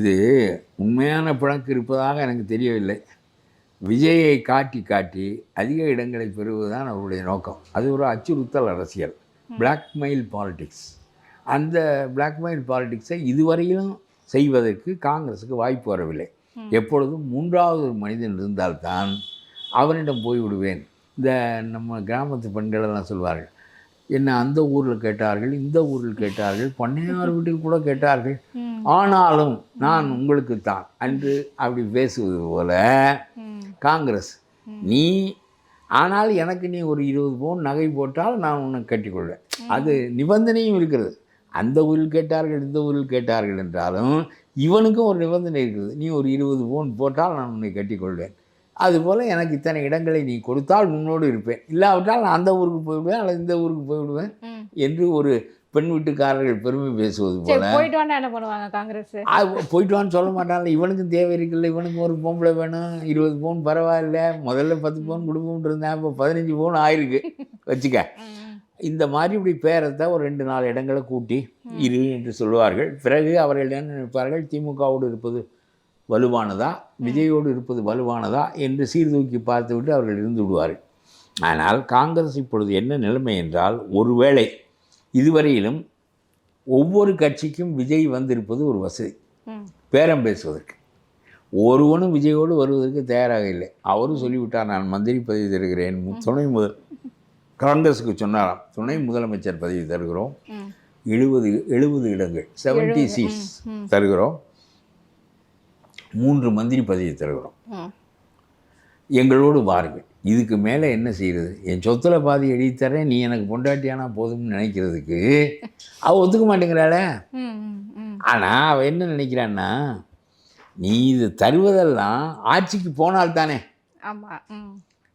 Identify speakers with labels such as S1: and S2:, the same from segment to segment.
S1: இது உண்மையான பிணக்கு இருப்பதாக எனக்கு தெரியவில்லை. விஜயை காட்டி காட்டி அதிக இடங்களை பெறுவதுதான் அவருடைய நோக்கம். அது ஒரு அச்சுறுத்தல் அரசியல், பிளாக்மெயில் பாலிடிக்ஸ். அந்த பிளாக்மெயில் பாலிடிக்ஸை இதுவரையிலும் செய்வதற்கு காங்கிரஸுக்கு வாய்ப்பு வரவில்லை. எப்பொழுதும் மூன்றாவது ஒரு மனிதன் இருந்தால்தான் அவனிடம் போய்விடுவேன். இந்த நம்ம கிராமத்து பெண்களெல்லாம் சொல்வார்கள், என்ன அந்த ஊரில் கேட்டார்கள், இந்த ஊரில் கேட்டார்கள், பண்ணையார் வீட்டில் கூட கேட்டார்கள், ஆனாலும் நான் உங்களுக்கு தான் அன்று அப்படி பேசுவது போல காங்கிரஸ். நீ ஆனால் எனக்கு நீ ஒரு 20 பவுன் நகை போட்டால் நான் உன்னை கட்டிக்கொள்வேன். அது நிபந்தனையும் இருக்கிறது. அந்த ஊரில் கேட்டார்கள், இந்த ஊரில் கேட்டார்கள் என்றாலும் இவனுக்கும் ஒரு நிபந்தனை இருக்குது. நீ ஒரு 20 பவுன் போட்டால் நான் உன்னை கட்டிக்கொள்வேன். அதுபோல் எனக்கு இத்தனை இடங்களை நீ கொடுத்தால் உன்னோடு இருப்பேன், இல்லாவிட்டால் நான் அந்த ஊருக்கு போய்விடுவேன் அல்லது இந்த ஊருக்கு போய்விடுவேன் என்று ஒரு பெண் வீட்டுக்காரர்கள் பெருமை பேசுவது போல.
S2: போயிட்டு வான்னு என்ன பண்ணுவாங்க காங்கிரஸ்?
S1: போயிட்டு வான்னு சொல்ல மாட்டாங்க. இவனுக்கும் தேவை இருக்குல்ல, இவனுக்கு ஒரு பொம்பளை வேணும், 20 பவுன் பரவாயில்ல, முதல்ல 10 பவுன் கொடுப்போம்னு இருந்தேன், இப்போ 15 பவுன் ஆயிருக்கு வச்சுக்க. இந்த மாதிரி இப்படி பேரத்தை ஒரு 2-4 இடங்களை கூட்டி இரு என்று சொல்லுவார்கள். பிறகு அவர்கள் என்ன நினைப்பார்கள், திமுகவோடு இருப்பது வலுவானதா, விஜயோடு இருப்பது வலுவானதா என்று சீர்தூக்கி பார்த்துவிட்டு அவர்கள் இருந்து விடுவார்கள். ஆனால் காங்கிரஸ் இப்பொழுது என்ன நிலைமை என்றால், ஒருவேளை இதுவரையிலும் ஒவ்வொரு கட்சிக்கும் விஜய் வந்திருப்பது ஒரு வசதி, பேரம் பேசுவதற்கு. ஒருவனும் விஜயோடு வருவதற்கு தயாராக இல்லை. அவரும் சொல்லிவிட்டார், நான் மந்திரி பதவி தருகிறேன், காங்கிரஸுக்கு சொன்னாராம், துணை முதலமைச்சர் பதவி தருகிறோம், 70 இடங்கள் 70 சீட்ஸ் தருகிறோம், 3 மந்திரி பதவி தருகிறோம், எங்களோடு வாருங்கள். இதுக்கு மேலே என்ன செய்கிறது? என் சொத்துல பாதி எழுதித்தரேன், நீ எனக்கு பொண்டாட்டியானா போதும்னு நினைக்கிறதுக்கு அவள் ஒத்துக்க மாட்டேங்கிறாள. ஆனால் அவள் என்ன நினைக்கிறான்னா, நீ இது தருவதெல்லாம் ஆட்சிக்கு போனால் தானே,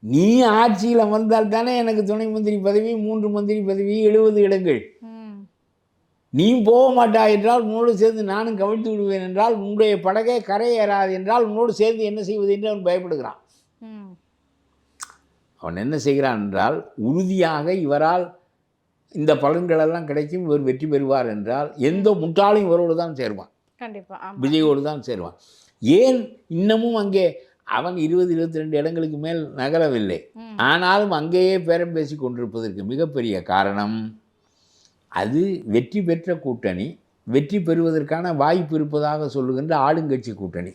S1: நீ ஆட்சியில் வந்தால் தானே எனக்கு துணை மந்திரி பதவி, 3 மந்திரி பதவி, 70 இடங்கள். நீ போக மாட்டாய் என்றால் உன்னோடு சேர்ந்து நானும் கவிழ்த்து விடுவேன் என்றால், உன்னுடைய படகை கரை ஏறாது என்றால் உன்னோடு சேர்ந்து என்ன செய்வது என்று அவன் பயப்படுகிறான். அவன் என்ன செய்கிறான் என்றால், உறுதியாக இவரால் இந்த பலன்களெல்லாம் கிடைக்கும், இவர் வெற்றி பெறுவார் என்றால் எந்த முட்டாளையும் இவரோடு தான் சேருவான், கண்டிப்பாக விஜயோடு தான் சேருவான். ஏன் இன்னமும் அங்கே அவன் 20-22 இடங்களுக்கு மேல் நகரவில்லை, ஆனாலும் அங்கேயே பேரம் பேசி கொண்டிருப்பதற்கு மிகப்பெரிய காரணம், அது வெற்றி பெற்ற கூட்டணி, வெற்றி பெறுவதற்கான வாய்ப்பு இருப்பதாக சொல்லுகின்ற ஆளுங்கட்சி கூட்டணி.